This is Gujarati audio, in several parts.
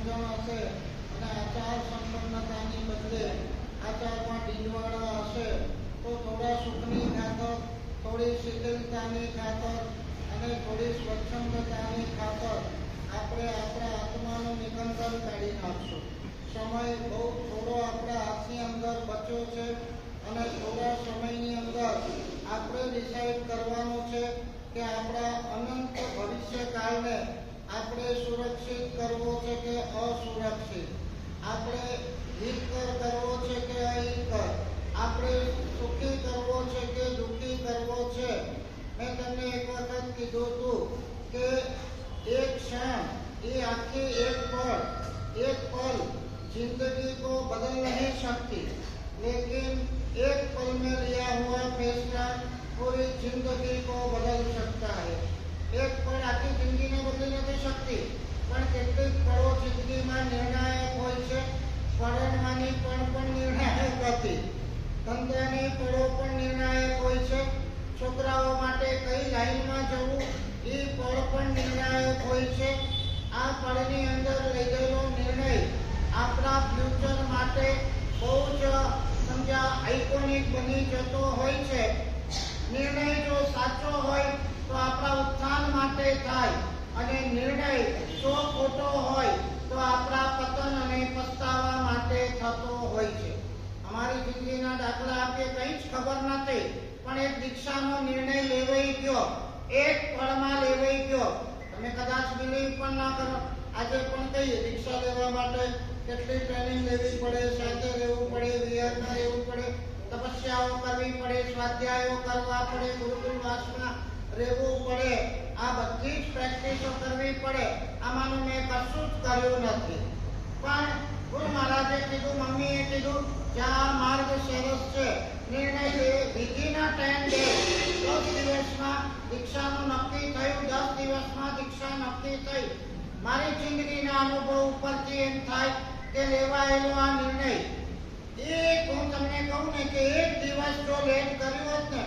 સમજણ હશે અને આચાર સંપન્નતાની બદલે આચારમાં ઢીંગવાડા હશે તો થોડા સુખની ખાતર, થોડી શીતળતાની ખાતર અને થોડી સ્વચ્છંદતાની ખાતર આપણે આપણા આત્માનું નિકંદન કાઢી નાખશું. સમય બહુ થોડો આપણા હાથની અંદર બચ્યો છે અને થોડા સમયની અંદર આપણે ડિસાઈડ કરવાનું છે કે આપણા અનંત ભવિષ્યકાળને આપણે સુરક્ષિત કરવો છે કે અસુરક્ષિત, આપણે હિતકર કરવો છે કે અહિતકર, આપણે સુખી કરવો છે કે દુઃખી કરવો છે. મેં તમને એક વખત કીધું હતું કે एक क्षण, ये आखिर एक पल जिंदगी को बदल नहीं सकती, लेकिन एक पल में लिया हुआ फैसला पूरी जिंदगी को बदल सकता है. एक पल आखी जिंदगी ने बदली नहीं सकती, पण કેટલીક પળો જિંદગીમાં નિર્ણાયક હોય છે. પરણવાની પણ નિર્ણાયક હતી, ધંધાની પળો પણ નિર્ણાયક હોય છે. છોકરાઓ માટે કઈ લાઈનમાં જવું એ પળ પણ નિર્ણાયક હોય છે. આ પળની અંદર લઈ ગયેલો નિર્ણય આપણા ફ્યુચર માટે બહુ જ આઇકોનિક બની જતો હોય છે. નિર્ણય જો સાચો હોય તો આપણા ઉત્થાન માટે થાય અને નિર્ણય જો ખોટો હોય તો આપણા પતન અને પસ્તાવા માટે થતો હોય છે. અમારી જિંદગીના દાખલા આપીએ કંઈ જ ખબર નથી, પણ એક દીક્ષાનો નિર્ણય લેવાઈ ગયો, એક પળમાં લેવાઈ ગયો. તમે કદાચ બિલીવ પણ ના કરો. આજે પણ કહીએ દીક્ષા લેવા માટે કેટલી ટ્રેનિંગ લેવી પડે, સાથે રહેવું પડે, વિહારમાં રહેવું પડે, તપસ્યાઓ કરવી પડે, સ્વાધ્યાયો કરવા પડે, ગુરુકુલવાસમાં રહેવું પડે. આ બધી જ પ્રેક્ટિસો કરવી પડે. આમાંનું મેં કશું જ કર્યું નથી. પણ ગુરુ મહારાજે કીધું, મમ્મીએ કીધું કે આ માર્ગ સરસ છે, નિર્ણય લે. વિધિના 10 days, 10 દિવસમાં દીક્ષાનું નક્કી થયું. 10 દિવસમાં દીક્ષા નક્કી થઈ. મારી જિંદગીના અનુભવ ઉપરથી એમ થાય કે લેવાયેલો આ નિર્ણય, હું તમને કહું ને કે એક દિવસ જો લેટ કર્યો હોત ને,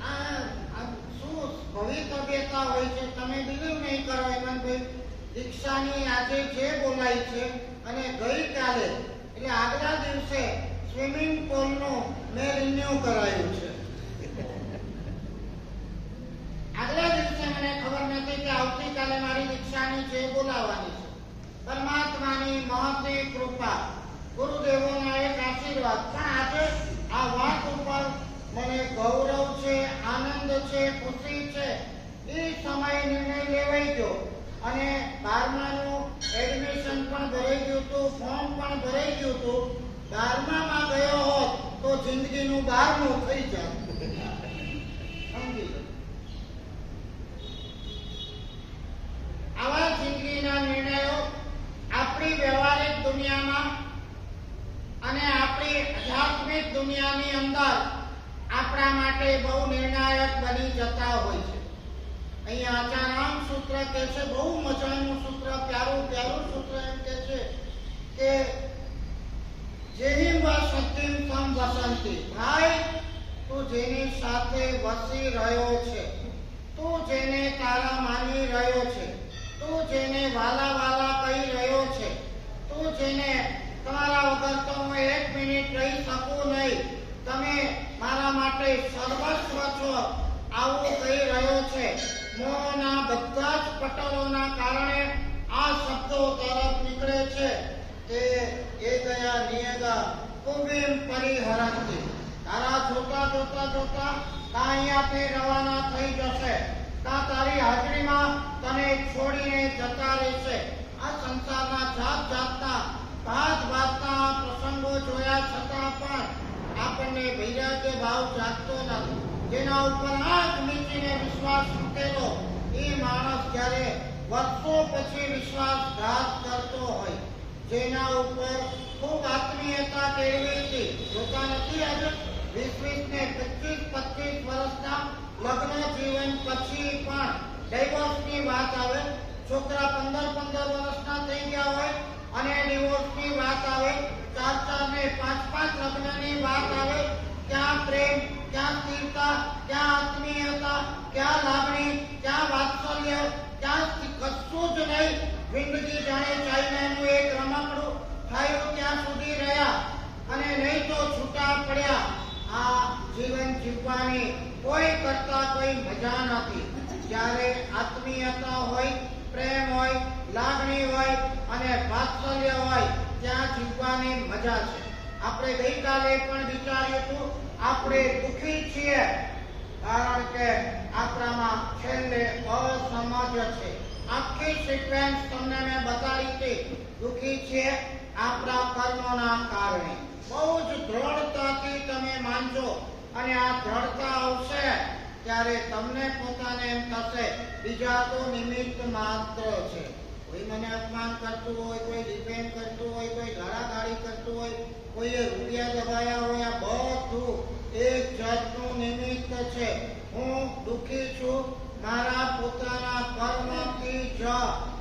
આ શું ભવિતવ્યતા હોય છે તમે બિલીવ નહીં કરો હેમંતભાઈ. દીક્ષાની આજે જે બોલાય છે અને ગઈકાલે એટલે આગલા દિવસે સ્વિમિંગ પુલનું મેં રિન્યુ કરાયું છે. આગલા દિવસે મને ખબર નથી કે આવતીકાલે મારી દીક્ષાની જે બોલાવવાની છે. પરમાત્માની મહતી કૃપા, ગુરુદેવોના એક આશીર્વાદ. પણ આજે આ વાત ઉપર મને ગૌરવ છે, આનંદ છે, ખુશી છે. એ સમયે નિર્ણય લેવાઈ ગયો અને 12માનું એડમિશન પણ ભરાઈ ગયું હતું, ફોર્મ પણ ભરાઈ ગયું હતું. 12મામાં ગયો હોત તો જિંદગીનું 12મું થઈ જાય. સમજી લો. આવા જિંદગીના નિર્ણયો આપણી વ્યવહારિક દુનિયામાં અને આપણી આધ્યાત્મિક દુનિયાની અંદર આપણા માટે બહુ નિર્ણાયક બની જતા હોય છે. અહીંયા આચારામ સૂત્ર કહે છે, બહુ મજાનું સૂત્ર, પ્યારું સૂત્ર એમ કહે છે કે જેની વસતિમ તમ વસંતી. ભાઈ, તું જેની સાથે વસી રહ્યો છે, તું જેને તારા માની રહ્યો છે, તું જેને વાલા કહી રહ્યો છે, તું જેને તમારા વગર તો હું 1 મિનિટ રહી શકું નહીં, તમે મારા માટે સર્વસ્વ છો, આવું કહી રહ્યો છે. મોહના બધા જ પટલોના કારણે આ શબ્દો તરફ નીકળે છે કે એ ગયા નિયગા કુબિમ પરિહરંતી. તારા જોતા અહીંયાથી રવાના થઈ જશે, તા તારી હાજરીમાં તને છોડીને જતા રહેશે. આ સંસારના જાતના ભાતના પ્રસંગો જોયા છતાં પણ આપણને વૈરાગ્ય ભાવ જાગતો નથી. જેના ઉપર આંખ મીચીને વિશ્વાસ મૂકેલો એ માણસ જ્યારે વર્ષો પછી વિશ્વાસઘાત કરતો હોય, જેના ઉપર ખૂબ આત્મીયતા કેળવી હતી. જોતા નથી આજે 20 ને 25 વર્ષના લગ્ન જીવન પછી પણ ડિવોર્સની વાત આવે. છોકરા 15 વર્ષના થઈ ગયા હોય અને ડિવોર્સની વાત આવે. 4 ને 5 લગ્નની વાત આવે. ક્યાં પ્રેમ, ક્યાં સ્થિરતા, ક્યાં આત્મીયતા, ક્યાં લાગણી, ક્યાં વાત્સલ્ય, ક્યાં કશું જ નહીં. જિંદગી જાણે ચાઈને નહીં તો છૂટા પડ્યા. આ જીવન જીવવાની કોઈ કરતા કોઈ મજા નથી. જ્યારે આત્મીયતા હોય, પ્રેમ હોય, લાગણી હોય અને વાત્સલ્ય હોય, ત્યાં જીવવાની મજા છે. આપણે ગઈકાલે પણ વિચાર્યું હતું, આપણે દુઃખી છીએ કારણ કે આપણામાં છેલ્લે અસમજ છે. આખી સિક્વન્સ તમને મેં બતાવી હતી. દુઃખી છીએ આપણા કર્મોના કારણે. બહુ જ દ્રઢતાથી તમે માનજો અને આ દ્રઢતા આવશે ત્યારે તમને પોતાને એમ થશે બીજા તો નિમિત્ત માત્ર છે. કોઈ મને અપમાન કરતું હોય, કોઈ ડિફેન્ડ કરતું હોય, કોઈ ગાળાગાળી કરતું હોય, કોઈએ રૂપિયા દબાયા હોય, આ બધું એક જાતનું નિમિત્ત છે. હું દુઃખી છું મારા પોતાના કર્મથી જ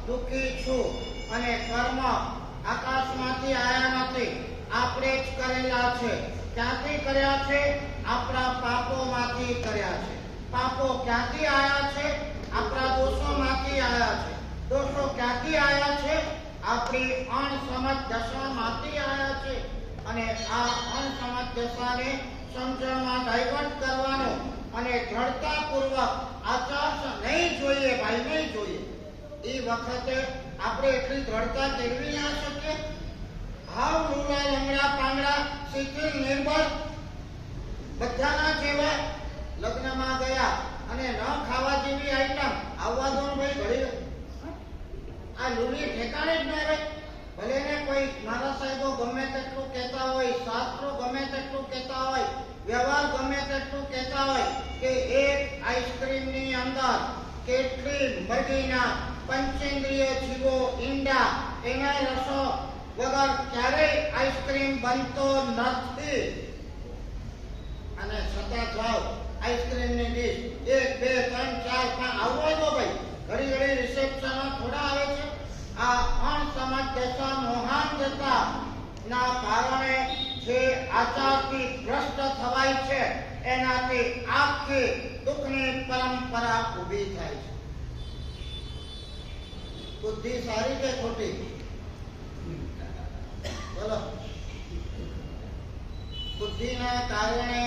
દુઃખી છું. અને કર્મ આકાશમાંથી આવ્યા નથી, આપણે જ કરેલા છે. ક્યાંથી કર્યા છે? આપણા પાપોમાંથી કર્યા છે. પાપો ક્યાંથી આવ્યા છે? આપણા દોષોમાંથી આવ્યા છે. દોષો ક્યાંથી આવ્યા છે? આપણી અણસમજ દશામાંથી આવ્યા છે. અને આ અણસમજ દશાને સમજણમાં ડાયવર્ટ કરવાનો અને દ્રઢતાપૂર્વક આચાર નહીં જોઈએ, ભાઈ નહીં જોઈએ. એ વખતે આપણે એટલી દ્રઢતા કેળવી ના શકીએ. હાવ લુલા લંગડા પાંગડા શિથિલ નિર્બળ બધાના જેવા લગ્નમાં ગયા અને ન ખાવા જેવી આઈટમ આવવા દો ભાઈ. ઘડી આ લુલી ઠેકાણે જ ન રહે. ભલે ને કોઈ મારા સાહેબો ગમે તેટલું કહેતા હોય, શાસ્ત્રો ગમે તેટલું કહેતા હોય, વ્યવહાર ગમે તેટલું કહેતા હોય કે એક આઈસ્ક્રીમની અંદર કેટલી મગીના પંચેન્દ્રિય જીવો ઈંડા એના રસો વગર ક્યારેય આઈસ્ક્રીમ બનતો નથી. અને છતાં જાઓ આઈસ્ક્રીમની ડીશ 1 2 3 4 5 આવવા દો ભાઈ. ઘડી ઘડી રિસેપ્શનો થોડા આવે છે. આ અણસમજ દશા મોહાંધતા ના કારણે જે આચારથી ભ્રષ્ટ થવાય છે એનાથી આખી દુઃખની પરંપરા ઊભી થાય છે. બુદ્ધિ સારી કે ખોટી? બોલો. બુદ્ધિના કારણે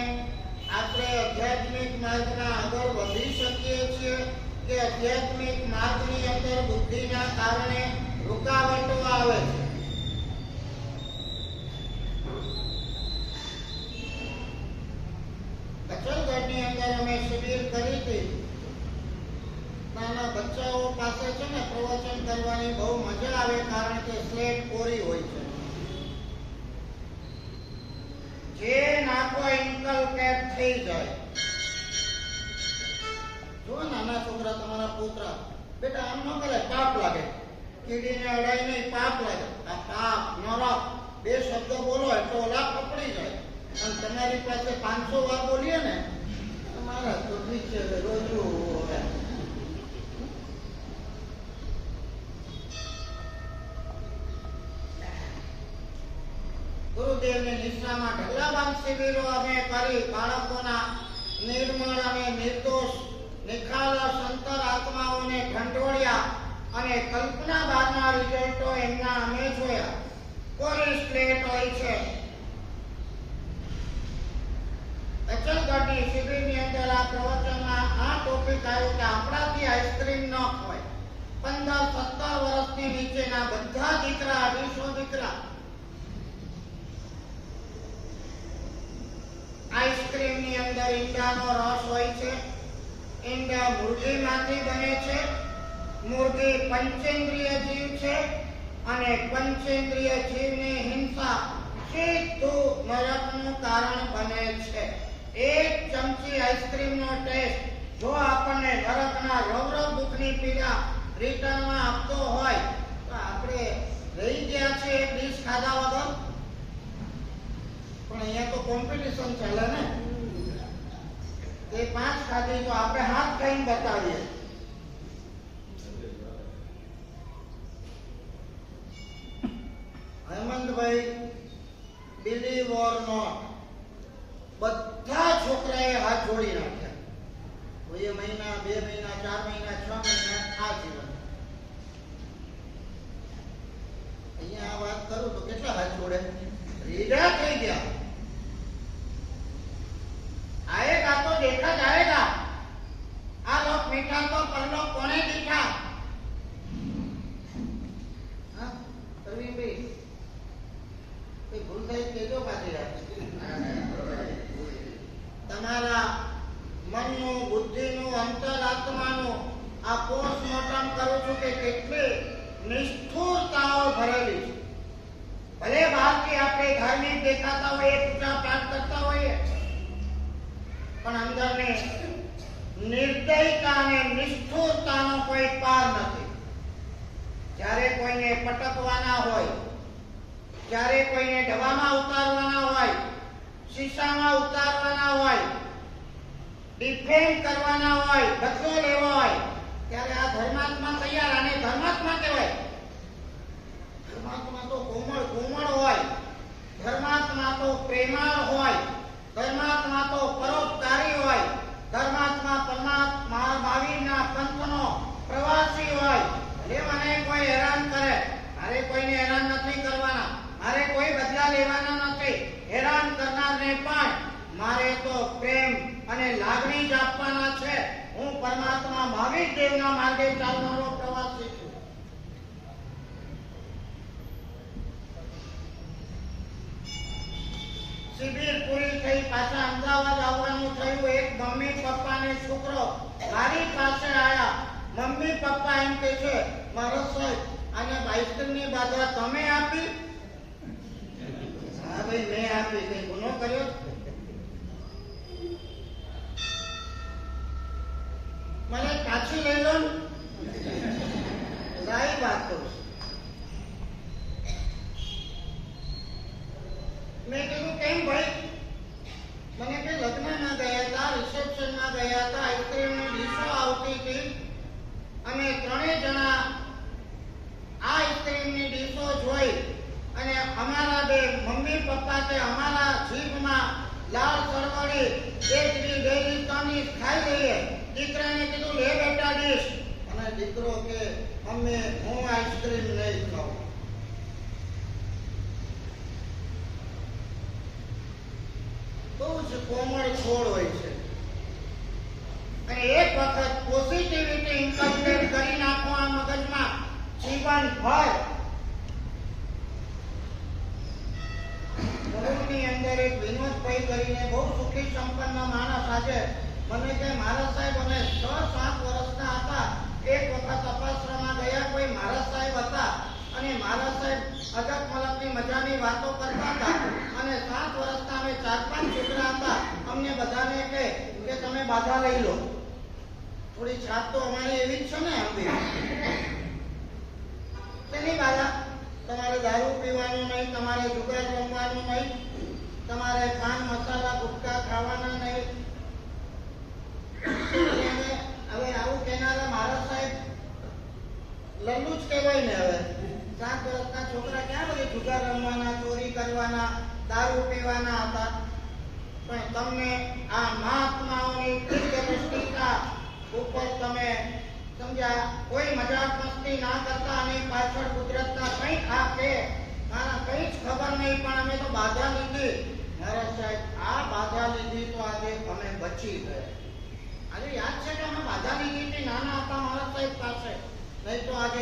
આપણે આધ્યાત્મિક માર્ગમાં આગળ વધી શકીએ છીએ કે આધ્યાત્મિક માર્ગની અંદર બુદ્ધિના કારણે રૂકાવટો આવે છે. અચલગઢની અંદર અમે શિબિર કરી હતી. નાના બચ્ચાઓ પાસે છે ને પ્રવચન કરવાની બહુ મજા આવે કારણ કે સ્લેટ કોરી હોય છે. જે નાકો ઇન્કલકેટ થઈ જાય. જો નાના છોકરા તમારા પુત્રા બેટા આમ ન કરે, પાપ લાગે. કીડીને અડાઈ નહીં, પાપ લાગે. આ પાપ નરક બે શબ્દ બોલો એટલે ઓલા પકડી જાય. અને તમારી પાસે 500 વાર બોલીએ ને તમારા તો ઠીક છે રોજ ગુરુદેવની નિષ્ઠામાં ઢગલાબંધ શિબિરો અમે કરી. બાળકોના નિર્મળ અને નિર્દોષ નિખાલસ અંતર આત્માઓને ઢંઢોળ્યા અને કલ્પના બહારના રિઝલ્ટો એમના અમે જોયા. કોરી સ્લેટ હોય છે. અચલગઢની શિબિરની અંદર આ પ્રવચનમાં આ ટોપિક આવ્યો કે આપણાથી આઈસ્ક્રીમ ન ખવાય. 15-17 વર્ષની નીચેના બધા દીકરા, 200 દીકરા આઈસ્ક્રીમની અંદર ઈંડાનો રસ હોય છે. ઈંડા મુર્ગીમાંથી બને છે. મુર્ગી પંચેન્દ્રિય જીવ છે અને પંચેન્દ્રિય જીવની હિંસા સીધું નરકનું કારણ બને છે. એક ચમચી આઈસ્ક્રીમનો ટેસ્ટ જો આપણને નરકના રૌરવ દુઃખની પીડા રિટર્નમાં આપતો હોય તો આપણે રહી ગયા છે એક ડીશ ખાધા વગર. પણ અહીંયા તો કોમ્પિટિશન ચાલે ને. તે 5 ખાધી તો આપણે હાથ ખાઈને બતાવીએ. હેમંતભાઈ, બિલીવ ઓર નોટ, બધા છોકરાએ હાથ જોડી નાખ્યા. કોઈએ મહિના, 2 મહિના, 4 મહિના, 6 મહિના આ જીવન. અહીંયા આ વાત કરું તો કેટલા હાથ જોડે? રીડા થઈ ગયા. કેટલી નિષ્ઠુરતાઓ ભરેલી છે. ભલે બહારથી આપણે ધાર્મિક દેખાતા હોઈએ, પૂજા પાઠ કરતા હોઈએ, પણ અંદરની નિર્દયતા અને નિષ્ઠુરતાનો કોઈ પાર નથી. જ્યારે કોઈને પટકવાના હોય, જ્યારે કોઈને ડબામાં ઉતારવાના હોય, શીશામાં ઉતારવાના હોય, ડિફેન્ડ કરવાના હોય, બદલો લેવો હોય, ત્યારે આ ધર્માત્મા તૈયાર. આને ધર્માત્મા કહેવાય. ધર્માત્મા તો કોમળ હોય, ધર્માત્મા તો પ્રેમાળ હોય, ધર્માત્મા તો પરોપકારી હોય, ધર્માત્મા પરમાત્મા મહાવીરના પંથનો પ્રવાસી હોય. ભલે મને કોઈ હેરાન કરે, મારે કોઈને હેરાન નથી કરવાના, મારે કોઈ બદલા લેવાના નથી. હેરાન કરનારને પણ મારે તો પ્રેમ અને લાગણી જ આપવાના છે. હું પરમાત્મા મહાવીર દેવના માર્ગે ચાલનારો પ્રવાસી છું. શિબિર પૂરી થઈ, પાછા અમદાવાદ આવવાનું થયું. એક મમ્મી પપ્પાને છોકરો મારી પાસે આયા. મમ્મી પપ્પા એમ કહે છે, મારા સાહેબ આને આઈસ્ક્રીમની બાધા તમે આપી? હા ભાઈ, મેં આપી. કઈ ગુનો કર્યો? મને પાછી લઈ લો. સારી વાત કરું. મેં કીધું કેમ ભાઈ? મને કે લગ્નમાં ગયા હતા, રિસેપ્શનમાં ગયા હતા, આઈસ્ક્રીમની ડીશો આવતી હતી. અમે ત્રણેય જણા આ આઈસ્ક્રીમની ડીશો જોઈ અને અમારા બે મમ્મી પપ્પા કે અમારા જીભમાં લાળ સરવડી બે ત્રણ ખાઈ લઈએ. દીકરાને કીધું લે બેટા ડીશ, અને દીકરો કે મમ્મી હું આઈસ્ક્રીમ નહીં ખાઉં. બહુ જ કોમળ છોડ હોય છે. અને એક વખત પોઝિટિવિટી ઇન્કલ્કેટ કરી નાખો આ મગજમાં જીવનભર. ભરૂચની અંદર એક વિનોદભાઈ કરીને બહુ સુખી સંપન્ન માણસ આજે મને કે મહારાજ સાહેબ અમે 6-7 વર્ષના હતા. એક વખત અપાશ્રમમાં ગયા, કોઈ મહારાજ સાહેબ હતા અને મહારાજ સાહેબ અજબ મલકની મજાની વાતો કરતા હતા. અને 7 વર્ષના અમે 4-5 છોકરા હતા. અમને બધાને કહે કે તમે બાધા લઈ લો. થોડી છાત તો અમારી એવી જ છે ને. તેની બાધા? તમારે દારૂ પીવાનું નહીં, તમારે જુગાર રમવાનું નહીં, તમારે પાન મસાલા ગુટકા ખાવાના નહીં. હવે આવું કહેનારા મહારાજ સાહેબ લલ્લુ જ કહેવાય ને. હવે 7 વર્ષના છોકરા ક્યાં બધી જુગાર રમવાના, ચોરી કરવાના, દારૂ પીવાના હતા? પણ તમને આ મહાત્માઓની દિવ્ય ઉપર તમે સમજ્યા, કોઈ મજાક મસ્તી ના કરતા. અને પાછળ કુદરતના કંઈક આ કે મારા કંઈ જ ખબર નહીં, પણ અમે તો બાધા લીધી. મહારાજ સાહેબ આ બાધા લીધી તો આજે અમે બચી ગયા. આજે યાદ છે કે અમે બાધા લીધી હતી નાના હતા મહારાજ સાહેબ પાસે. નહીં તો આજે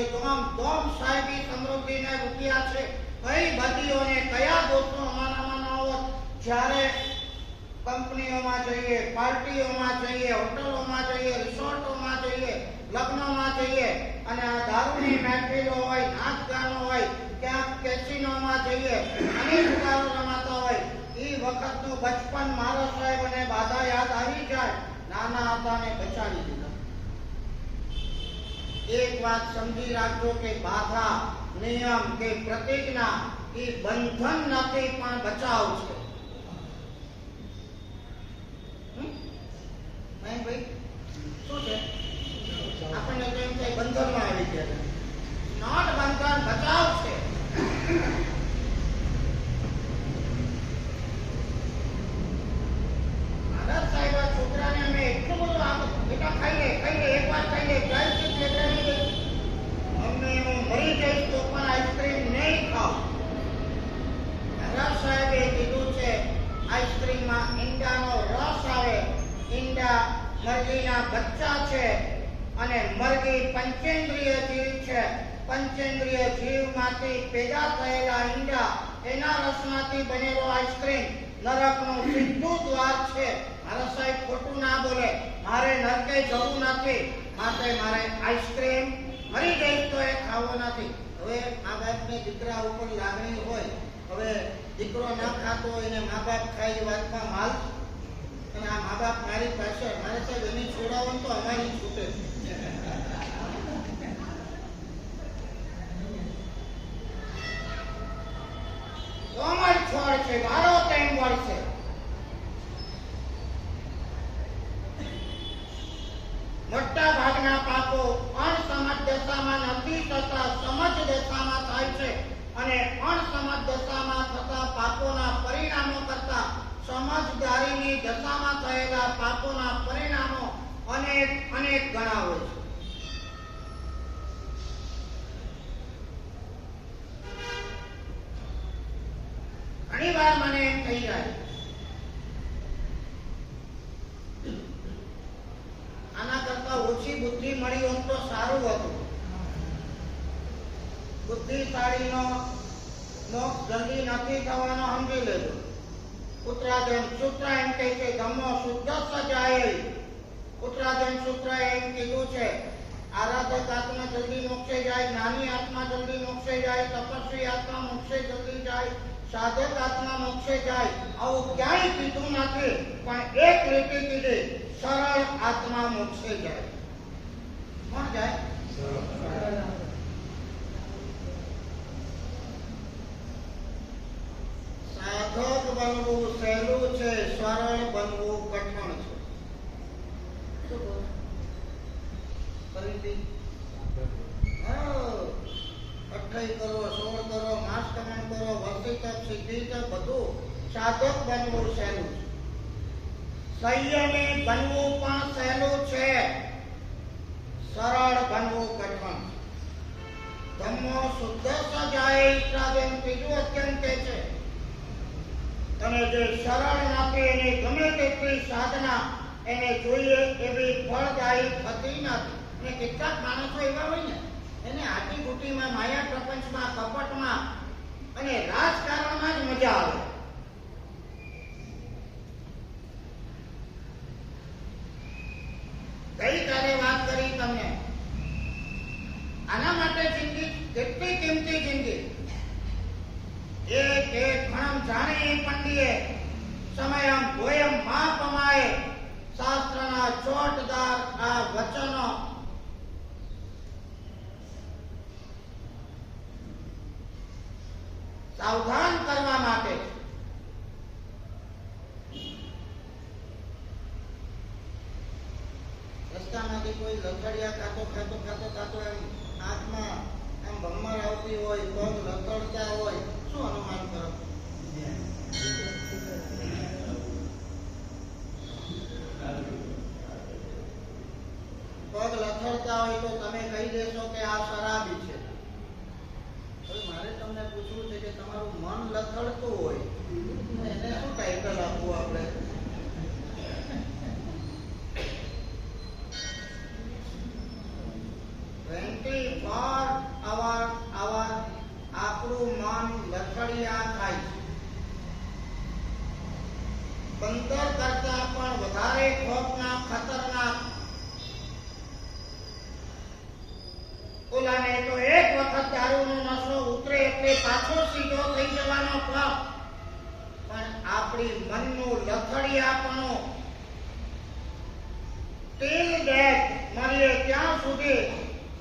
દોમ સાહેબી સમૃદ્ધિને રૂપિયા છે. કઈ બદીઓને કયા દોસ્તો અમારામાં ન હોત. જ્યારે કંપનીઓમાં જઈએ, પાર્ટીઓમાં જઈએ, હોટલોમાં જઈએ, રિસોર્ટોમાં જઈએ, લગ્નોમાં જઈએ, અને આ દારૂની મહેફિલો હોય, નાચ ગાનો હોય, ક્યાંક કેસિનોમાં જઈએ અને જુગારો રમાતા હોય, એ વખતનું બચપન મહારાજ સાહેબ અને બાધા યાદ આવી જાય. નાના હતા ને બચાવી દીધા. એક વાત સમજી રાખજો કે બાધા, નિયમ કે પ્રતિજ્ઞા એ બંધન નથી, પણ બચાવ છે. ભાઈ શું છે? આપણને તો એમ થાય બંધનમાં આવી ગયા. નોટ બંધન, બચાવ છે. મહારાજ સાહેબ આ છોકરાને અમે એટલું બધું આમ બેટા ખાઈ લે એક વાર ખાઈ લે, પ્લાસ્ટિક લેતા અમને હું મરી જઈશ તો પણ આઈસ્ક્રીમ નહીં ખાવ. મહારાજ સાહેબે કીધું છે આઈસ્ક્રીમમાં ઈંડાનો રસ આવે. ઈંડા મરઘીના બચ્ચા છે અને મરઘી પંચેન્દ્રિય જીવ છે. પંચેન્દ્રિય જીવમાંથી પેદા થયેલા ઈંડા, એના રસમાંથી બનેલો આઈસ્ક્રીમ નરકનું સીધું દ્વાર છે. મારા સાહેબ ખોટું ના બોલે. મારે નરકે જવું નથી, માટે મારે આઈસ્ક્રીમ મરી જઈશ તો એ ખાવો નથી. હવે મા બાપને દીકરા ઉપર લાગણી હોય, હવે દીકરો ના ખાતો હોય ને મા બાપ ખાય એ વાતમાં માલ, અને આ મા બાપ મારી પાસે મારે સાહેબ એની છોડાવો તો અમારી છૂટે. કોમળ છોડ છે, મારો ટાઈમ મળશે. મોટા ભાગના પાપો અણસમજ દશામાં નથી થતા, સમજ દશામાં થાય છે. અને અણસમજ દશામાં થતા પાપોના પરિણામો કરતા સમજદારીની દશામાં થયેલા પાપોના પરિણામો અનેક અનેક ગણા હોય છે. ઘણી વાર મને એમ થઈ જાય, આના કરતા ઓછી બુદ્ધિ મળી હોત તો સારું હતું. બુદ્ધિશાળીનો મોક્ષ જલ્દી નથી થવાનો સમજી લેજો. ઉત્તરાધન સૂત્ર એમ કહે છે, ધમ્મો શુદ્ધ સજાય. ઉત્તરાધન સૂત્ર એમ કીધું છે, આરાધક આત્મા જલ્દી મોક્ષે જાય, જ્ઞાની આત્મા જલ્દી મોક્ષે જાય, તપસ્વી આત્મા મોક્ષે જલ્દી જાય, સાધક આત્મા મોક્ષે જાય. આવું ક્યાંય કીધું નથી, પણ એક રીતે કીધી, સરળ આત્મા મોક્ષે જાય. કોણ જાય? સાધક બનવું સહેલું છે, સરળ બનવું કઠણ છે. અઠ્ઠાઈ કરો, 16 કરો, માસ કમણ કરો, વસ્તી તપ, સિદ્ધિ તપ, બધું સાધક બનવું સહેલું છે. સંયમી બનવું પણ સહેલું છે, સરળ બનવું કઠણ. ધમ્મો શુદ્ધ સજાય, ઉત્તરાધન ત્રીજું અત્યંત કહે છે. અને જે સરળ નાખે એની ગમે તેટલી સાધના એને જોઈએ એવી ફળદાયી થતી નથી. અને કેટલાક માણસો એવા હોય ને, એને આટીઘૂટીમાં, માયા પ્રપંચમાં, કપટમાં અને રાજકારણમાં જ મજા આવે. ગઈકાલે વાત કરી તમને, આના માટે જિંદગી કેટલી કિંમતી જિંદગી. એક એક ઘણમ જાણી પંડીએ સમયમ ભોયમ મા પમાય. શાસ્ત્રના ચોટદાર આ વચનો સાવધાન કરવા માટે. રસ્તામાંથી કોઈ લથડિયા ખાતો એમ આંખમાં એમ ભમર આવતી હોય, પગ લથડતા હોય, શું અનુમાન કરો? પગ લથડતા હોય તો તમે કહી દેશો કે આ શરાબી છે. હવે મારે તમને પૂછવું છે કે તમારું મન લથડતું હોય એને શું ટાઇટલ આપવું આપણે? આપણું મન લથડિયા થાય છે. 15 કરતા પણ વધારે ખોફના ખતરનાક. ઓલાને તો એક વખત દારૂનો નશો ઉતરે એટલે પાછો સીધો થઈ જવાનો ખોફ. પણ આપણી મનનું લથડિયાપણું ટીલ ડેથ મળીએ ત્યાં સુધી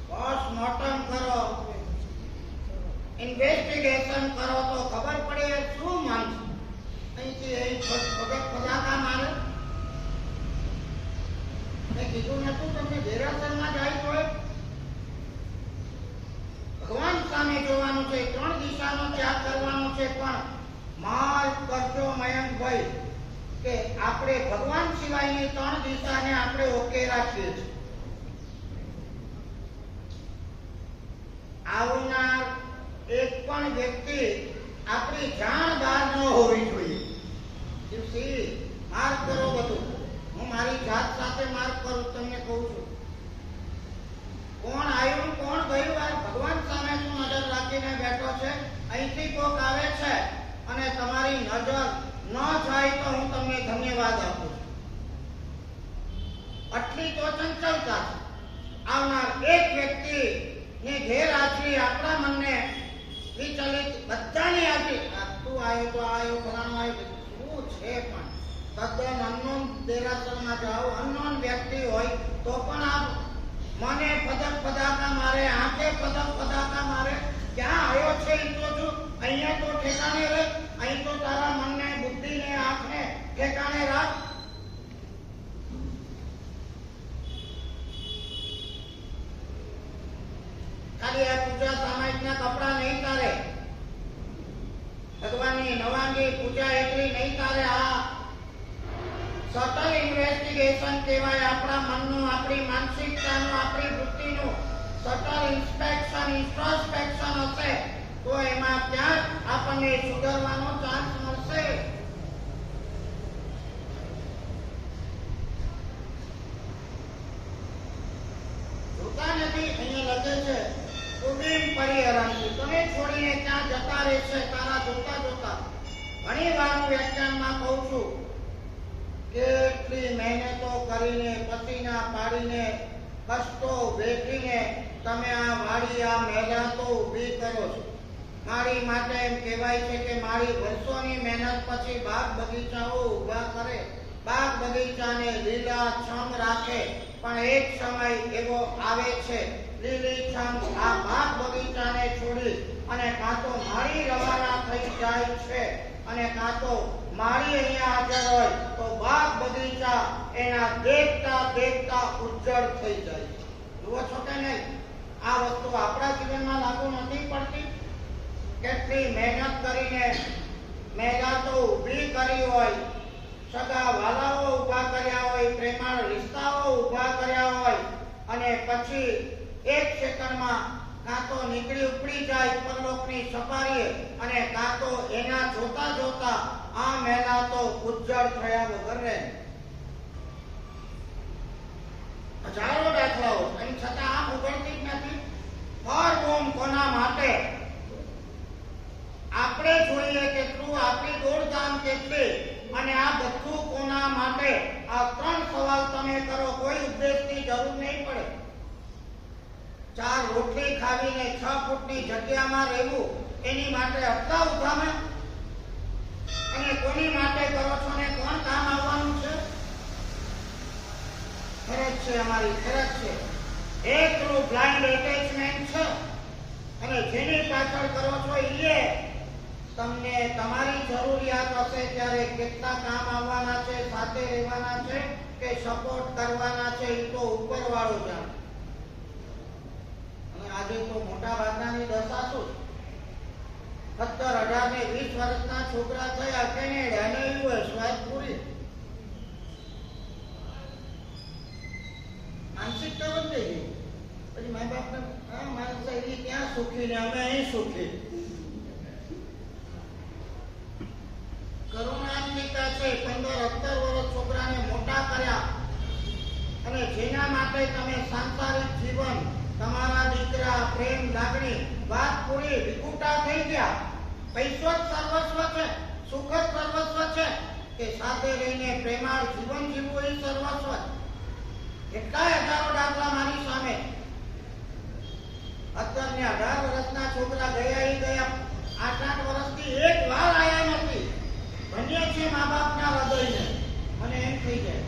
પોસ્ટમોર્ટમ કરો, ઇન્વેસ્ટિગેશન કરો તો ખબર પડે શું મન છે. અહીંથી અહીં ફજાકા મારે. મેં કીધું નતું તમને દેરાસરમાં જાય તો ભગવાન સામે જોવાનું છે, 3 દિશાનો ત્યાગ કરવાનો છે. પણ માફ કરજો મયંકભાઈ કે આપણે ભગવાન સિવાયની 3 દિશાને આપણે ઓકે રાખીએ છીએ. આવનાર એક પણ વ્યક્તિ આપણી જાણ બહાર ન હોવી જોઈએ. દિવસી માર્ક કરો બધું. હું મારી જાત સાથે માર્ક કરું, તમને કહું છું. કોણ આવ્યું કોણ ગયું આ ભગવાન સામે શું નજર રાખીને બેઠો છે. અહીંથી કોક આવે છે અને તમારી નજર ન જાય તો હું તમને ધન્યવાદ આપું છું. આટલી તો ચંચલતા છે. આવનાર એક વ્યક્તિ ને ઘેર આચરી આપણા મનને વિચલિત બધાની આચરી તું આવ્યો તો આવ્યો ફલાણો આવ્યો શું છે પણ તદ્દન અનનોન દેરાસરમાં જાઓ અનનોન વ્યક્તિ હોય તો પણ આપ મને પદક પદાકા મારે આંખે પદક પદાકા મારે ક્યાં આવ્યો છે એ તો જો અહીંયા તો ઠેકાણે રહે અહીં તો તારા મનને બુદ્ધિને આંખને ઠેકાણે રાખ ખાલી આ પૂજા સામાયિકના કપડા નહીં તારે ભગવાનની નવાંગી પૂજા એટલી નહીં તારે આ સટલ ઇન્વેસ્ટિગેશન કહેવાય આપણા મનનું આપણી માનસિકતાનું આપણી વૃત્તિનું સટલ ઇન્સ્પેક્શન ઇન્ટ્રોસ્પેક્શન હશે તો એમાં ક્યાંક આપણને સુધારવાનો ચાન્સ મળશે જોતા નથી અહીંયા લખે છે કુબીમ પરિહરંતી તમે છોડીને ક્યાં જતા રહેશે તારા જોતા જોતા ઘણી વાર હું વ્યાખ્યાનમાં કહું છું કેટલી મહેનતો કરીને પસીના પાડીને કષ્ટો વેઠીને તમે આ વાડી આ મહેનતો ઊભી કરો છો મારી માટે એમ કહેવાય છે કે મારી વર્ષોની મહેનત પછી બાગ બગીચાઓ ઊભા કરે બાગ બગીચાને લીલાછમ રાખે પણ એક સમય એવો આવે છે લીલીછમ આ બાગ બગીચાને છોડી અને કાં તો મારી રવાના થઈ જાય છે અને કાં તો મારી અહીંયા હાજર હોય તો બાગ બગીચા એના દેખતા દેખતા ઉજ્જળ થઈ જાય છે જુઓ છો કે નહીં આ વસ્તુ આપણા જીવનમાં લાગુ નથી પડતી કેટલી મહેનત કરીને મહેનતો ઊભી કરી હોય સગા વાલાઓ ઊભા કર્યા હોય પ્રેમાળ રિશ્તાઓ ઊભા કર્યા હોય અને પછી એક સેકન્ડમાં કાં તો નીકળી ઉપડી જાય પરલોકની સફારીએ અને કાં તો એના જોતા જોતા આ મહેનતો ઉજ્જળ થયા વગર રહે હજારો દાખલાઓ એમ છતાં આમ ઉગડતી જ નથી ફોર હોમ કોના માટે આપણે જોઈએ કેટલું આપણી દોડધામ કેટલી અને આ બધું કોના માટે આ ત્રણ સવાલ તમે કરો કોઈ ઉપદેશની જરૂર નહીં પડે 4 રોટલી ખાવીને 6 ફૂટની જગ્યામાં રહેવું એની માટે હપ્તા ઉઠામે અને કોની માટે કરો છો ને કોણ કામ આવવાનું છે ફરજ છે અમારી ફરજ છે એકલું બ્લાઇન્ડ એટેચમેન્ટ છે અને જેની પાછળ કરો છો એ તમને તમારી જરૂરિયાત હશે ત્યારે કેટલા કામ આવવાના છે સાથે રહેવાના છે કે સપોર્ટ કરવાના છે એ તો ઉપરવાળો જાણે અને આજે તો મોટા ભાગનાની દશા શું 17, 18 ને 20 વર્ષના છોકરા થયા કેનેડા અને યુએસ વાત પૂરી માનસિકતા બદલાઈ ગઈ પછી મા બાપને માણસ ત્યાં સુખી ને અમે અહીં સુખી કરુણાત્મિકા છે 15-17 વર્ષ છોકરાને મોટા કર્યા અને જેના માટે તમે સાંસારિક જીવન તમારા દીકરા પ્રેમ લાગણી વાત પૂરી વિકુટા થઈ ગયા પૈસો જ સર્વસ્વ છે સુખ જ સર્વસ્વ છે કે સાથે રહીને પ્રેમાળ જીવન જીવવું એ સર્વસ્વ એટલા હજારો દાખલા મારી સામે અત્યારને 18 વર્ષના છોકરા ગયા 8 વર્ષથી એક વાર આયા નથી ભણ્યા છે મા બાપના હૃદયને મને એમ થઈ જાય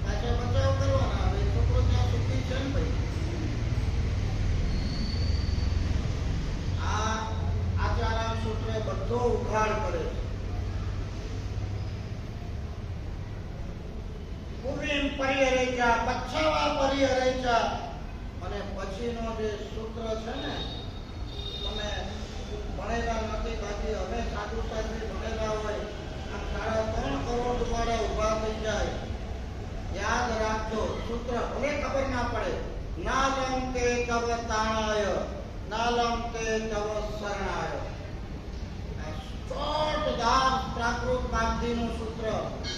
પાછા બચાવ કરવાના હવે છોકરો ત્યાં સુખી છે ને ભાઈ આ આચારામ સૂત્ર બધો ઉઘાડ કરે છે કુવીમ પરિહરેચા પચ્છાવા પરિહરેચા અને પછીનો જે સૂત્ર છે ને તમે ભણેલા નથી બાકી અમે સાધુ સાધ્વી ભણેલા હોય આમ 3.5 કરોડ વાળા ઉભા થઈ જાય યાદ રાખજો સૂત્ર ભલે ખબર ના પડે નાલમ તે તવ તાણાય નાલમ તે તવ શરણાય ચોટદાર પ્રાકૃત માધ્યનું સૂત્ર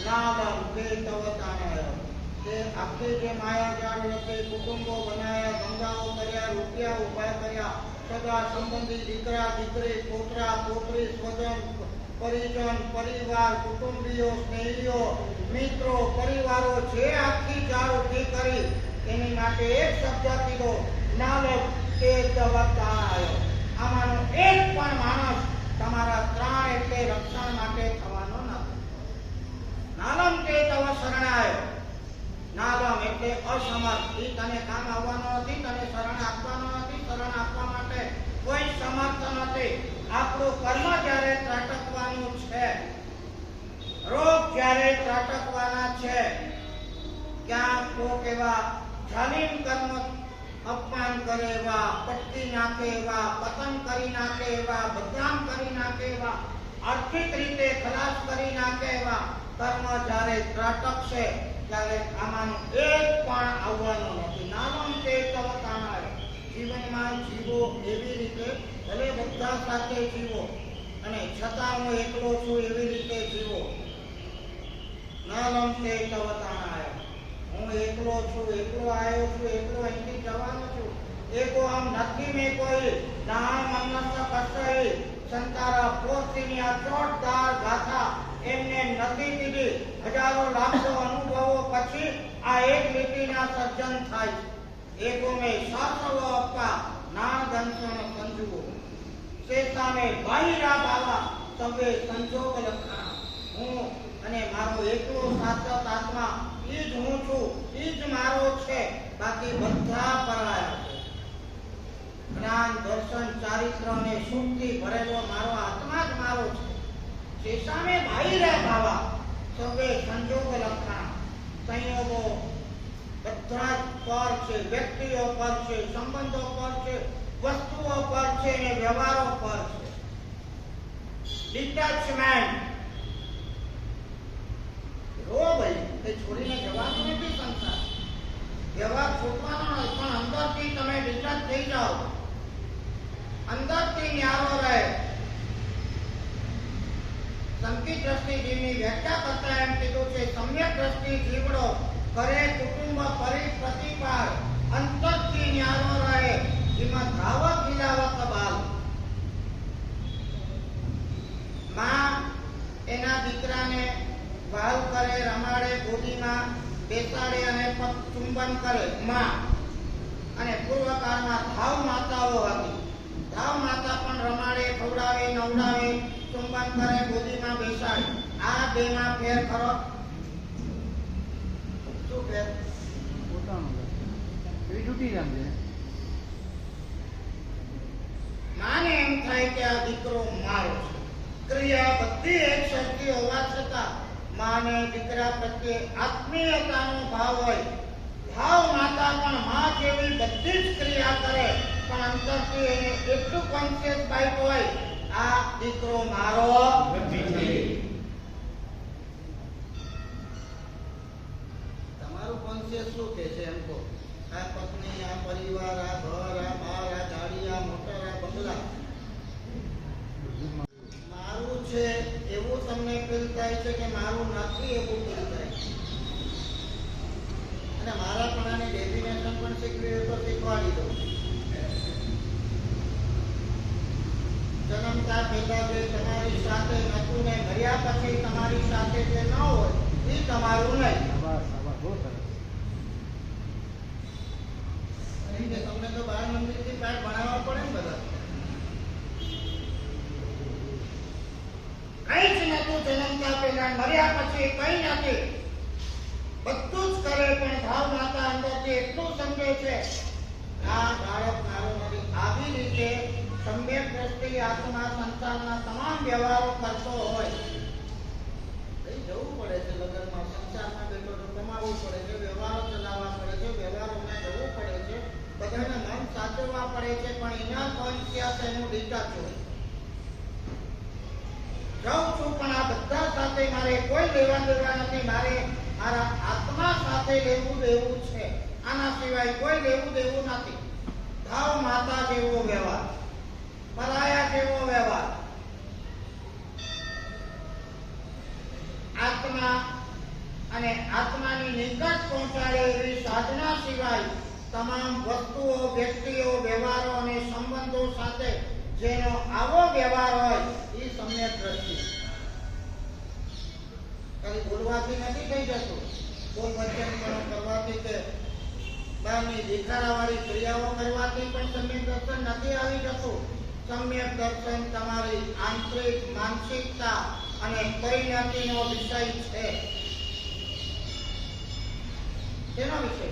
નાલમ તે તવ તાણાય તે આખી જે માયાજાળ હતી કુટુંબો બનાવ્યા ધંધાઓ કર્યા રૂપિયા ઉભા કર્યા સગા સંબંધી દીકરા દીકરી પોતરા પોતરી સ્વજન પરિજન પરિવાર કુટુંબીઓ સ્નેહીઓ મિત્રો પરિવારો જે આખી જાળ ઉભી કરી એની માટે એક શબ્દ કીધો, નાલમ તે તવતાણાયો. આમાંનો એક પણ માણસ તમારા ત્રાણ એટલે રક્ષણ માટે થવાનો નથી. નાલમ તે તવ શરણાયો. નાલમ એટલે અસમર્થ. એ તને કામ આવવાનો નથી, તને શરણ આપવાનો નથી, શરણ આપવા માટે કોઈ સમર્થ નથી. આપણું કર્મ જ્યારે ત્રાટકવાનું છે, રોગ જ્યારે ત્રાટકવાના છે, ક્યાં કોક એવા જાલિમ કર્મ અપમાન કરે એવા, પટકી નાખે એવા, પતન કરી નાખે એવા, બદનામ કરી નાખે એવા, આર્થિક રીતે ખલાસ કરી નાખે એવા કર્મ જ્યારે ત્રાટકશે ત્યારે આમાંનું એક પણ આવવાનું નથી. નાનમ તે તવતાણાય. જીવનમાં જીવો એવી રીતે, ભલે બધા સાથે જીવો અને છતાં હું એકલો છું એવી રીતે જીવો. નાનમ તે તવતાણાય. હું એકલો છું, એકલો આવ્યો છું, એકલો અહીંથી જવાનો છું. એકો આમ નથી મેં કોઈ નામ મન્નસ્થ કષ્ટહી. સંતારા પોસ્તીની આ ચોટદાર ગાથા એમને નથી કીધી. હજારો લાખો અનુભવો પછી આ એક લીટીના સર્જન થાય છે. એકો મેં શાસ્ત્રવો અપ્પા નાન દંશન સંજુઓ. શેષામે બાહિરા ભાવા સવે સંજોગ લખાણ. હું અને મારો એકલો સાચત આત્મા ઈ જ હું છું, ઈ જ મારો છે. બાકી બધા પરાયા છે. જ્ઞાન, દર્શન, ચારિત્ર અને સુખથી ભરેલો મારો આત્મા જ મારો છે. શેષામે બાહિરા ભાવા સવે સંજોગ લખાણ. સંયોગો બધા જ પર છે, વ્યક્તિઓ પર છે, સંબંધો પર છે, વસ્તુઓ પર છે અને વ્યવહારો પર છે. ડિટેચમેન્ટ. ભાઈ એ છોડીને જવાનું નથી સંસાર. વ્યવહાર છોડવાનો નથી, પણ અંદરથી તમે ડિટેચ થઈ જાઓ, અંદરથી ન્યારો રહે. સંકિત દ્રષ્ટિજીવની વ્યાખ્યા કરતા એમ કીધું છે, સમ્યક દ્રષ્ટિ જીવડો કરે કુટુંબ પ્રતિપાળ. અંતરથી ન્યારો રહે, જેમાં ધાવક મિલાવક બાલ. માં એના દીકરાને વાલ કરે, રમાડે, ગોદીમાં બેસાડે અને ચુંબન કરે માં. અને પૂર્વકાળમાં ધાવ માતાઓ હતી. ધાવ માતા પણ રમાડે, ખવડાવે, નવડાવે, ચુંબન કરે, ગોદીમાં બેસાડે. આ બેમાં ફેર ખરો? શું ફેર? માને એમ થાય કે આ દીકરો મારો છે. ક્રિયા બધી એક સરખી હોવા છતાં માને દીકરા પ્રત્યે આત્મીયતાનો ભાવ હોય. ભાવ માતા પણ માં જેવી બધી જ ક્રિયા કરે, પણ અંતરથી એને એટલું કોન્શિયસ બાઈટ હોય, આ દીકરો મારો નથી. તમારું કોન્શિયસ શું કહે છે એમ કહો? આ પત્ની, આ પરિવાર, આ ઘર, આ બાર, આ ગાડી, આ મોટર, આ બંગલા મારું છે એવું તમને ફીલ થાય છે કે મારું નથી એવું ફીલ થાય છે. અને મારા પણ આની ડેફિનેશન પણ શીખવી હોય તો શીખવાડી દઉં. જન્મતા પહેલા જે તમારી સાથે નતું ને મર્યા પછી તમારી સાથે જે ન હોય એ તમારું નહીં. તમને તો બાળ મંદિરથી પાઠ ભણાવવા પડે ને બધા. કઈ જ નતું જન્મતા પહેલા, મર્યા પછી કઈ નથી. બધું જ કરે, પણ ભાવ માતા અંદરથી એટલું સમજે છે, આ બાળક મારું નથી. આવી રીતે સમ્યક દ્રષ્ટિ આત્મા સંસારના તમામ વ્યવહારો કરતો હોય. કઈ જવું પડે છે લગ્નમાં, સંસારમાં બેઠો તો કમાવવું પડે છે, વ્યવહારો ચલાવવા પડે છે, વ્યવહારોમાં જવું પડે છે, બધાને મન સાચવવા પડે છે, પણ એના કોન્શિયસ એનું ડિટેચ હોય. જાઉં છું પણ આ બધા સાથે મારે કોઈ લેવા દેવા નથી. મારે મારા આત્મા સાથે લેવું દેવું છે, આના સિવાય કોઈ લેવું દેવું નથી. ભાવ માતા જેવો વ્યવહાર, પરાયા જેવો વ્યવહાર. આત્મા અને આત્માની નિકટ પહોંચાડે એવી સાધના સિવાય તમામ વસ્તુઓ, વ્યક્તિઓ, વ્યવહારો અને સંબંધો સાથે જેનો આવો વ્યવહાર હોય એ સમ્યક દ્રષ્ટિ. ખાલી બોલવાથી નથી થઈ જતું, બોલ વચન કરવાથી કે બહારની દેખાડાવાળી ક્રિયાઓ કરવાથી પણ સમ્યક દર્શન નથી આવી જતું. સમ્યક દર્શન તમારી આંતરિક માનસિકતા અને પરિણતિનો વિષય છે. તેનો વિષય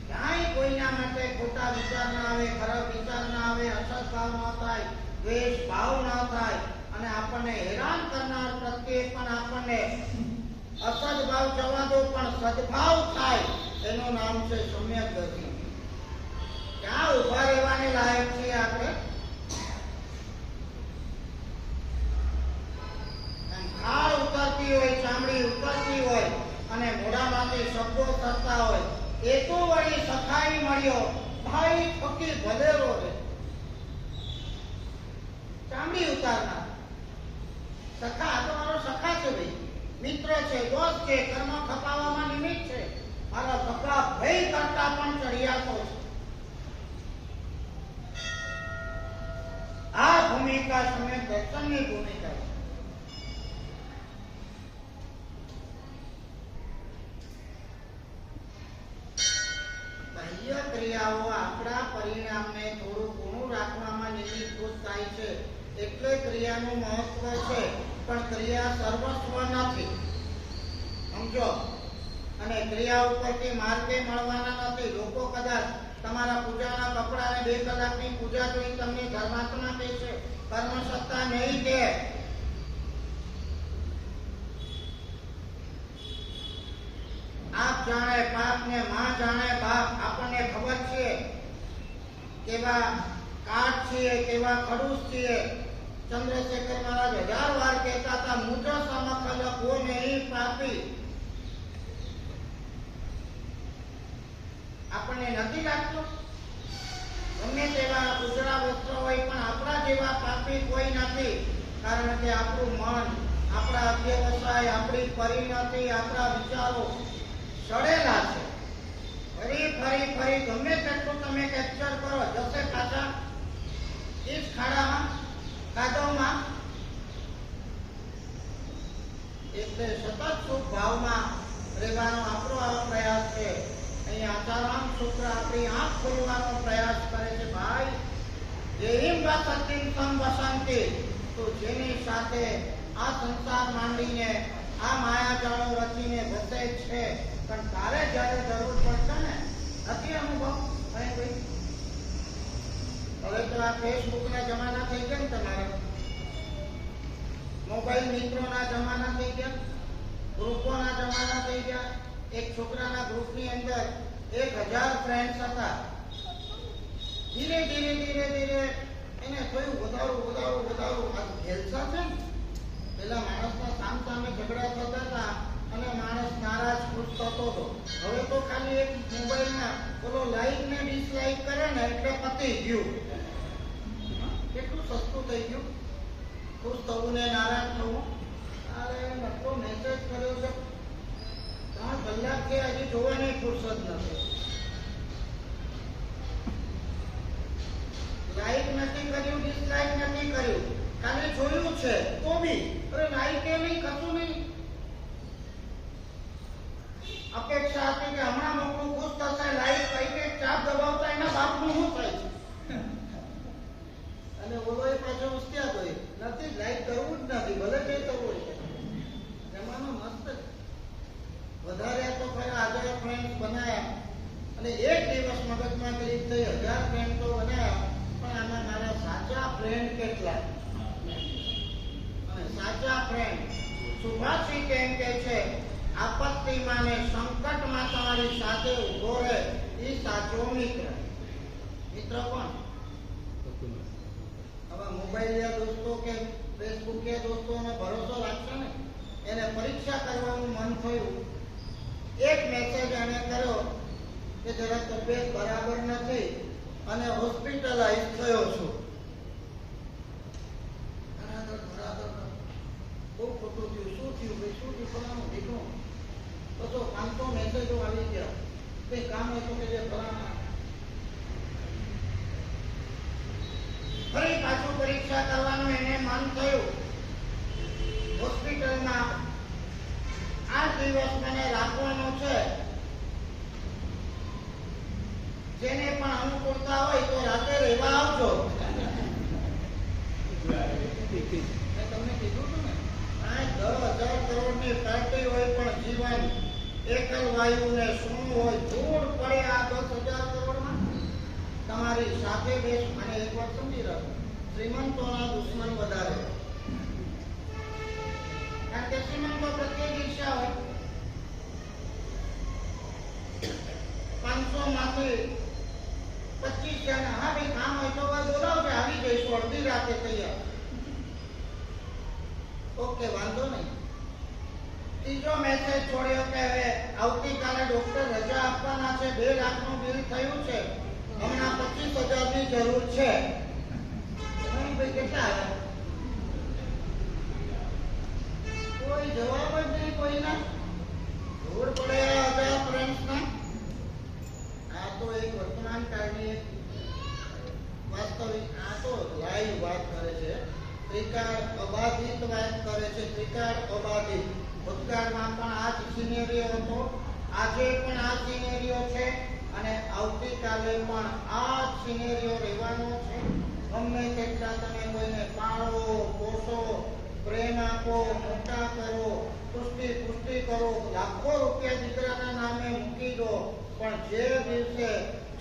ક્યાંય કોઈના માટે ખોટા વિચાર ના આવે, ખરાબ વિચાર ના આવે, અસત ભાવ ન થાય, દ્વેષ ભાવ ન થાય અને આપણને હેરાન કરનાર પ્રત્યે પણ આપણને અસદભાવ જવા દો પણ સદભાવ થાય. એનું નામ છે સમ્યક દર્શન. ક્યાં ઉભા રહેવાને લાયક છે આપણે? ખાળ ઉતરતી હોય, ચામડી ઉતરતી હોય અને મોઢામાંથી શબ્દો થતા હોય, એ તો વળી સખાઈ મળ્યો, ભાઈ થકી ભલેરો રે. ચામડી ઉતારનાર સખા, તો મારો સખા છે ભાઈ, મિત્ર છે, દોસ્ત છે, કર્મ ખપાવવામાં નિમિત્ત છે, મારા સખા ભાઈ કરતા પણ ચડિયાતો છે. આ ભૂમિકા સમ્યક દર્શનની ભૂમિકા છે. બાહ્ય ક્રિયાઓ આપણા પરિણામને થોડું ઘણું રાખવામાં નિમિત્તભૂત થાય છે, એટલે ક્રિયાનું મહત્વ છે. પણ ક્રિયા સર્વસ્વ નથી, સમજો. અને ક્રિયા ઉપરથી માર્ગે મળવાના નથી. લોકો કદાચ તમારા પૂજાના કપડાને 2 કલાકની પૂજા જોઈ તમને ધર્માત્મા કહે છે, કર્મસત્તા નહીં કે. આપ જાણે પાપ ને માં જાણે બાપ. આપણને ખબર છે કેવા કાઠ છીએ, કેવા ખડૂસ છીએ. ચંદ્રશેખર મહારાજ 1000 વાર કહેતા હતા, મુજ સમકલ કો નહીં પાપી. આપણને નથી લાગતું ગમે તેવા ઉજળા વસ્ત્ર હોય પણ આપણા જેવા પાપી કોઈ નથી. કારણ કે આપણું મન, આપણા અધ્યવસાય, આપણી પરિણતિ, આપણા વિચારો સડેલા છે. ફરી ફરી ફરી ગમે તેટલું તમે કેપ્ચર કરો, જશે પાછા એ જ ખાડામાં, કાદવમાં. એટલે સતત સુખ ભાવમાં રહેવાનો આપણો આ પ્રયાસ છે. અહીં આચારામ શુક્ર આપણી આંખ ખોલવાનો પ્રયાસ કરે છે. ભાઈ, જેહીમ વાસંતિમ સમ વસંતિ, તો જેની સાથે આ સંસાર માંડીને આ માયાજાળો રચીને વસે છે, પણ તારે જ્યારે જરૂર પડશે ને, નથી અનુભવ. હવે તો આ ફેસબુકના જમાના થઈ ગયા ને, તમારે મોબાઈલ મિત્રોના જમાના થઈ ગયા, ગ્રુપોના જમાના થઈ ગયા. એક છોકરાના ગ્રુપની અંદર 1000 ફ્રેન્ડ્સ હતા. ધીરે ધીરે ધીરે ધીરે એને થયું વધારું. આ ઘેલસા છે ને, પેલા માણસના સામે ઝઘડા થતા હતા અને માણસ નારાજ ખુશ થતો હતો. હવે તો ખાલી એક મોબાઈલમાં બોલો લાઈક ને ડિસલાઈક કરે ને એટલે પતી ગયું. કેટલું સસ્તું થઈ ગયું ખુશ થવું ને નારાજ થવું. અરે નટલો મેસેજ કર્યો છે, 3 કલાક કે હજી જોવાની ફુરસદ નથી. લાઈક નથી કર્યું, ડિસલાઈક નથી કર્યું, ખાલી જોયું છે તો બી અરે લાઈક એ નહીં, કશું નહીં. અપેક્ષા હતી કે હમણાં મોકલું ખુશ થશે, લાઈક કઈ ચાપ દબાવતા એના બાપનું શું થાય છે. અને ઓલો એ પાછો ઉસ્ત્યા હોય નથી, લાઈક કરવું જ નથી, ભલે જે કરવું હોય. જમાનો મસ્ત છે. વધારે તો ખરા 1000 ફ્રેન્ડ બનાયા અને એક દિવસ મગજમાં ક્લિક થઈ 1000 ફ્રેન્ડ તો બનાયા, પણ આમાં મારા સાચા ફ્રેન્ડ કેટલા? અને સાચા ફ્રેન્ડ સુભાષી કેમ કે છે, આપત્તિમાં ને સંકટમાં તમારી સાથે ઉભો રહે એ સાચો મિત્ર. મિત્ર કોણ? હવે મોબાઈલ દોસ્તો કે ફેસબુક દોસ્તોને ભરોસો રાખશે ને. એને પરીક્ષા કરવાનું મન થયું, એક મેસેજ એને કર્યો કે જરા તબિયત બરાબર નથી અને હોસ્પિટલાઇઝ થયો છું. બહુ ખોટું થયું. શું થયું ભાઈ, શું થયું? ફલાણું ઢીકણું. તો 500 મેસેજો આવી ગયા. કંઈ કામ હતું કે જે ફલાણા. ફરી પાછું પરીક્ષા કરવાનું એને મન થયું. હોસ્પિટલમાં 8 દિવસ મને રાખવાનો છે. જેને પણ અનુકૂળતા હોય તો રાતે રહેવા આવજો. મેં તમને કીધું હતું ને, આ 10,000 કરોડની પાર્ટી હોય પણ જીવન એકલ વાયુને શું હોય, ધૂળ પડે આ 10,000 કરોડમાં. તમારી સાથે બેસ અને એક વાત સમજી રાખો, શ્રીમંતોના દુશ્મન વધારે, કારણ કે શ્રીમંતો પ્રત્યેક ઈર્ષા હોય. 500 માંથી 25 જણ, હા ભાઈ કામ હોય તો બોલાવજો, આવી જઈશું અડધી રાતે તૈયાર. ઓકે, વાંધો નહીં. ત્રીજો મેસેજ છોડ્યો કે હવે આવતીકાલે ડોક્ટર રજા આપવાના છે, 2 લાખનું બિલ થયું છે, હમણાં 25,000ની જરૂર છે. ભાઈ કેટલા આવ્યા? કોઈ જવાબ જ નહીં કોઈના. ધૂળ પડે હતા ફ્રેન્ડ્સના. આ તો એક વર્તમાન કાળની એક વાસ્તવિક, આ તો લાઈવ વાત કરે છે. ત્રિકાળ અબાધિત વાત કરે છે. ત્રિકાળ અબાધિત. ભૂતકાળમાં પણ આ જ સિનેરિયો હતો, આજે પણ આ સિનેરિયો છે અને આવતીકાલે પણ આ જ સિનેરિયો રહેવાનો છે. ગમે તેટલા તમે કોઈને પાળો, પોષો, પ્રેમ આપો, મોટા કરો, પુષ્ટિ કરો, લાખો રૂપિયા દીકરાના નામે મૂકી દો, પણ જે દિવસે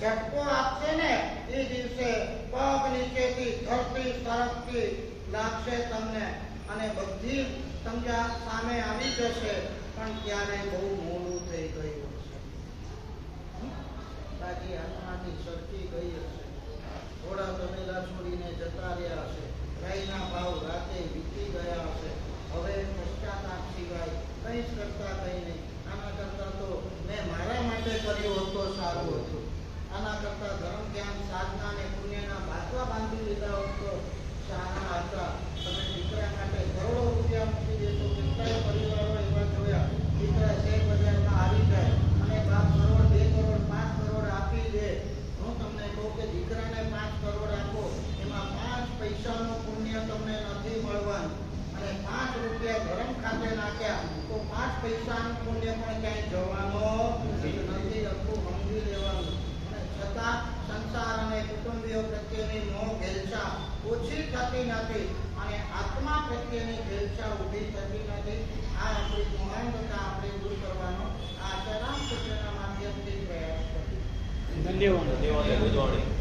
ઝટકો આપશે ને એ દિવસે પગ નીચેથી ધરતી સરકતી લાગશે તમને અને બધી સમજા સામે આવી જશે, પણ ત્યારે બહુ મોડું થઈ ગયું હશે. બાકી આત્માથી સરકી ગઈ હશે. થોડા તમેલા છોડીને જતા રહ્યા હશે. ગાયના ભાવ રાતે વીતી ગયા હશે. હવે પશ્ચાતાપ સિવાય કંઈ જ કરતા કંઈ નહીં. આના કરતા તો મેં મારા માટે કર્યું હતો સારું હતું. આના કરતા ધર્મ ધ્યાન સાધના અને પુણ્યના બાટલા બાંધી લીધા હોત તો સારા હતા. તમે દીકરા માટે કરોડો રૂપિયા મૂકી દેશો. કેટલાય પરિવારો એવા જોયા, દીકરા શેર બજારમાં આવી જાય અને બાપ કરોડ, 2 કરોડ, 5 કરોડ આપી દે. હું તમને કહું કે દીકરાને 5 કરોડ આપો, એમાં 5 પૈસાનું પુણ્ય તમને નથી મળવાનું અને 5 રૂપિયા ધર્મ ખાતે નાખ્યા તો 5 પૈસાનું પુણ્ય પણ ક્યાંય જવાનો નથી. આખું સમજી લેવાનું. અને છતાં સંસાર અને કુટુંબીઓ પ્રત્યેની મોહ ઘેલછા ઓછી થતી નથી અને આત્મા પ્રત્યેની ઘેલછા ઊભી થતી નથી. આ આપણી મહાનતા આપણે દૂર કરવાનો આ આચારામ સૂત્રના માધ્યમથી પ્રયાસ કરીએ. ધન્યવાદ.